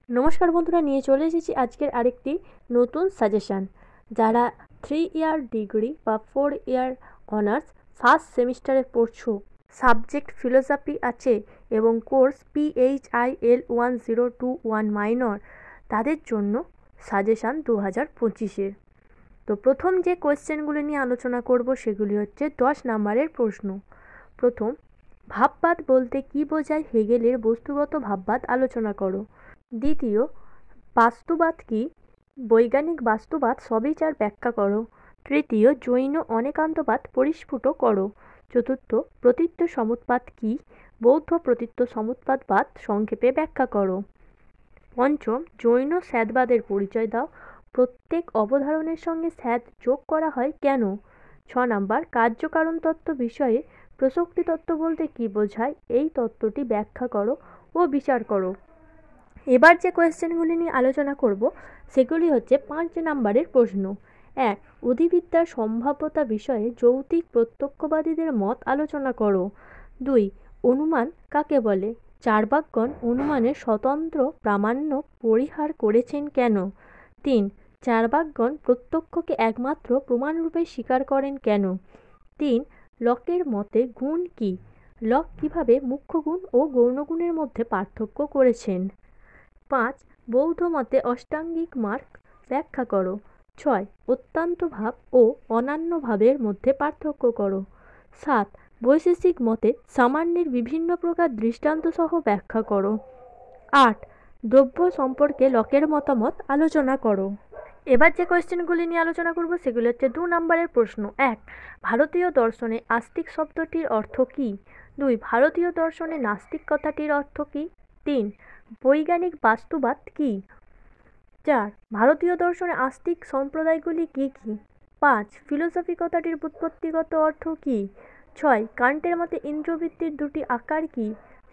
নমস্কার বন্ধুরা, নিয়ে চলে এসেছি আজকের আরেকটি নতুন সাজেশান। যারা 3 ইয়ার ডিগ্রি বা 4 ইয়ার অনার্স ফার্স্ট সেমিস্টারে পড়ছো, সাবজেক্ট ফিলোসফি আছে এবং কোর্স PHIL 1021 মাইনর, তাদের জন্য সাজেশান 2025-এর। তো প্রথম যে কোয়েশ্চেনগুলি নিয়ে আলোচনা করব সেগুলি হচ্ছে 10 নম্বরের প্রশ্ন। প্রথম, ভাববাদ বলতে কী বোঝায়, হেগেলের বস্তুগত ভাববাদ আলোচনা করো। দ্বিতীয়, বাস্তুবাদ কি, বৈজ্ঞানিক বাস্তুবাদ সবিচার ব্যাখ্যা করো। তৃতীয়, জৈন অনেকান্তবাদ পরিস্ফুট করো। চতুর্থ, প্রতীত্ব সমুৎপাদ কি, বৌদ্ধ প্রতীত্ব সমুৎপাদবাদ সংক্ষেপে ব্যাখ্যা করো। পঞ্চম, জৈন স্যাদবাদের পরিচয় দাও। প্রত্যেক অবধারণের সঙ্গে স্যাদ যোগ করা হয় কেন। 6 নাম্বার, কার্যকারণ তত্ত্ব বিষয়ে প্রসক্তি তত্ত্ব বলতে কী বোঝায়, এই তত্ত্বটি ব্যাখ্যা করো ও বিচার করো। এবার যে কোয়েশ্চেনগুলি নিয়ে আলোচনা করব সেগুলি হচ্ছে 5 নম্বরের প্রশ্ন। 1, অধিবিদ্যার সম্ভাব্যতা বিষয়ে যৌক্তিক প্রত্যক্ষবাদীদের মত আলোচনা করো। 2, অনুমান কাকে বলে। চার্বাকগণ অনুমানের স্বতন্ত্র প্রামাণ্য পরিহার করেছেন কেন। 3, চার্বাকগণ প্রত্যক্ষকে একমাত্র প্রমাণরূপে স্বীকার করেন কেন। 3, লকের মতে গুণ কি, লক কিভাবে মুখ্য গুণ ও গৌণগুণের মধ্যে পার্থক্য করেছেন। 5, বৌদ্ধ মতে অষ্টাঙ্গিক মার্গ ব্যাখ্যা করো। 6, অত্যন্ত ভাব ও অনান্য ভাবের মধ্যে পার্থক্য করো। 7, বৈশেষিক মতে সামান্যের বিভিন্ন প্রকার দৃষ্টান্ত সহ ব্যাখ্যা করো। 8, দ্রব্য সম্পর্কে লকের মতামত আলোচনা করো। এবার যে কোয়েশ্চেনগুলি নিয়ে আলোচনা করব সেগুলি হচ্ছে 2 নম্বরের প্রশ্ন। 1, ভারতীয় দর্শনে আস্তিক শব্দটির অর্থ কী। 2, ভারতীয় দর্শনে নাস্তিক কথাটির অর্থ কী। 3, বৈজ্ঞানিক বাস্তুবাদ কী। 4, ভারতীয় দর্শনে আস্তিক সম্প্রদায়গুলি কী কী। 5, ফিলোসফি কথাটির ব্যুৎপত্তিগত অর্থ কী। 6, কান্টের মতে ইন্দ্রবৃত্তির দুটি আকার কী।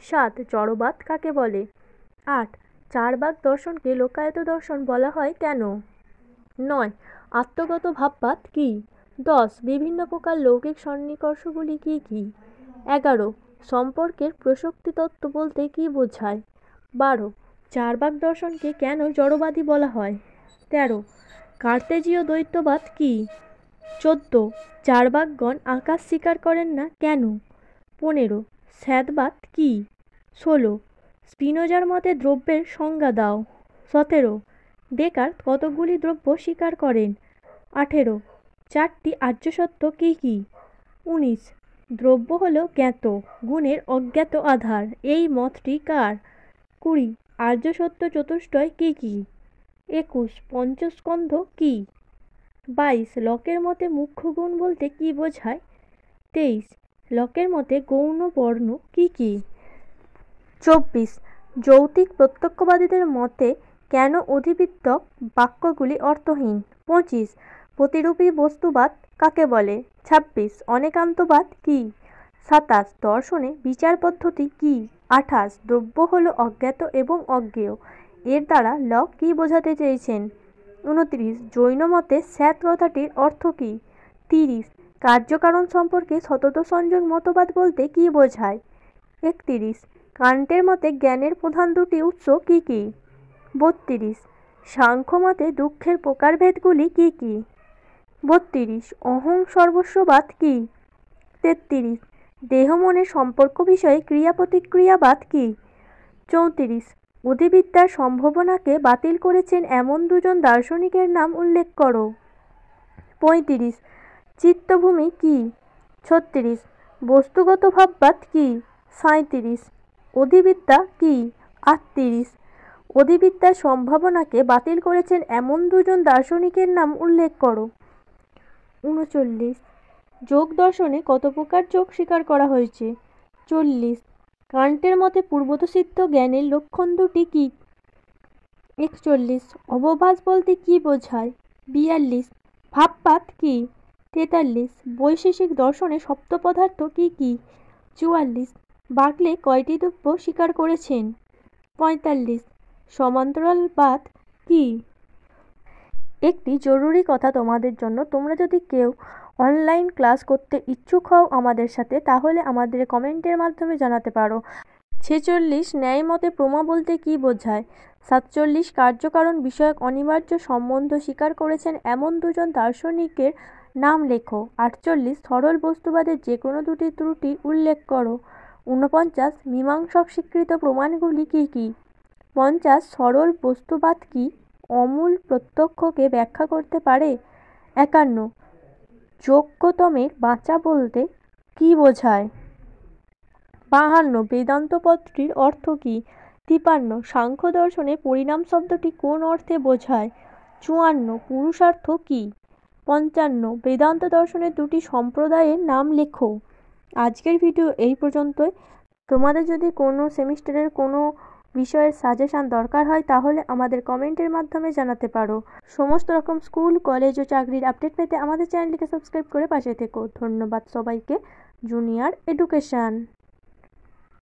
7, জড়বাদ কাকে বলে। 8, চার্বাক দর্শনকে লোকায়ত দর্শন বলা হয় কেন। 9, আত্মগত ভাববাদ কী। 10, বিভিন্ন প্রকার লৌকিক সন্নিকর্ষগুলি কী কী। 11, সম্পর্কের প্রসক্তি তত্ত্ব বলতে কী বোঝায়। 12, চার্বাক দর্শনকে কেন জড়বাদী বলা হয়। 13, কার্তেজীয় দ্বৈতবাদ কী। 14, চার্বাকগণ আকাশ স্বীকার করেন না কেন। 15, স্যাদবাদ কী। 16, স্পিনোজার মতে দ্রব্যের সংজ্ঞা দাও। 17, ডেকার্ত কতকগুলি দ্রব্য স্বীকার করেন। 18, 4টি আর্যসত্য কী কী। 19, দ্রব্য হল জ্ঞাত, গুণের অজ্ঞাত আধার, এই মতটি কার। 20, আর্যসত্য চতুষ্টয় কী কী। 21, পঞ্চস্কন্ধ কী। 22, লকের মতে মুখ্য গুণ বলতে কী বোঝায়। 23, লকের মতে গৌণ বর্ণ কী কী। 24, যৌক্তিক প্রত্যক্ষবাদীদের মতে কেন অধিবিদ্যক বাক্যগুলি অর্থহীন। 25, প্রতিরূপী বস্তুবাদ কাকে বলে। 26, অনেকান্তবাদ কী। 27, দর্শনে বিচার পদ্ধতি কী। 28, দ্রব্য হল অজ্ঞাত এবং অজ্ঞেয়, এর দ্বারা লক কী বোঝাতে চেয়েছেন। 29, জৈন মতে স্যাত কথাটির অর্থ কী। 30, কার্যকারণ সম্পর্কে সতত সংযোগ মতবাদ বলতে কী বোঝায়। 31, কান্টের মতে জ্ঞানের প্রধান দুটি উৎস কী কী। 32, সাংখ্য মতে দুঃখের প্রকারভেদগুলি কী কী। 32, অহং সর্বস্ববাদ কী। 33, দেহ মনের সম্পর্ক বিষয়ে ক্রিয়া প্রতিক্রিয়াবাদ কী। 34, অধিবিদ্যার সম্ভাবনাকে বাতিল করেছেন এমন দুজন দার্শনিকের নাম উল্লেখ করো। 35, চিত্তভূমি কী। 36, বস্তুগত ভাববাদ কী। 37, অধিবিদ্যা কী। 38, অধিবিদ্যার সম্ভাবনাকে বাতিল করেছেন এমন দুজন দার্শনিকের নাম উল্লেখ করো। 39, যোগ দর্শনে কত প্রকার যোগ স্বীকার করা হয়েছে। 40, কান্টের মতে পূর্বতসিদ্ধ জ্ঞানের লক্ষণ দুটি কী। 41, অবভাস বলতে কী বোঝায়। 42, ভাববাদ কী। 43, বৈশেষিক দর্শনে সপ্ত পদার্থ কী কী। 44, বার্কলে কয়টি দ্রব্য স্বীকার করেছেন। 45, সমান্তরালবাদ কী। একটি জরুরি কথা তোমাদের জন্য, তোমরা যদি কেউ অনলাইন ক্লাস করতে ইচ্ছুক হও আমাদের সাথে, তাহলে আমাদের কমেন্টের মাধ্যমে জানাতে পারো। 46 ন্যায় মতে প্রমা বলতে কী বোঝায়? 47 কার্যকারণ বিষয়ক অনিবার্য সম্বন্ধ স্বীকার করেছেন এমন দুজন দার্শনিকের নাম লেখো। 48 সরল বস্তুবাদের যে কোনো দুটি ত্রুটি উল্লেখ করো। 49 মীমাংসক স্বীকৃত প্রমাণগুলি কী কী? 50 সরল বস্তুবাদ কি অমূল প্রত্যক্ষকে ব্যাখ্যা করতে পারে? 51 যোগ্যতমের বাঁচা বলতে কী বোঝায়? 52 বেদান্ত পদটির অর্থ কী? 53 সাংখ্য দর্শনে পরিণাম শব্দটি কোন অর্থে বোঝায়? 54 পুরুষার্থ কী? 55 বেদান্ত দর্শনের দুটি সম্প্রদায়ের নাম লেখো। আজকের ভিডিও এই পর্যন্তই। তোমাদের যদি কোনো সেমিস্টারের কোনো বিষয়ের সাজেশান দরকার হয় তাহলে আমাদের কমেন্টের মাধ্যমে জানাতে পারো। সমস্ত রকম স্কুল, কলেজ ও চাকরির আপডেট পেতে আমাদের চ্যানেলটিকে সাবস্ক্রাইব করে পাশে থেকো। ধন্যবাদ সবাইকে। Junior education.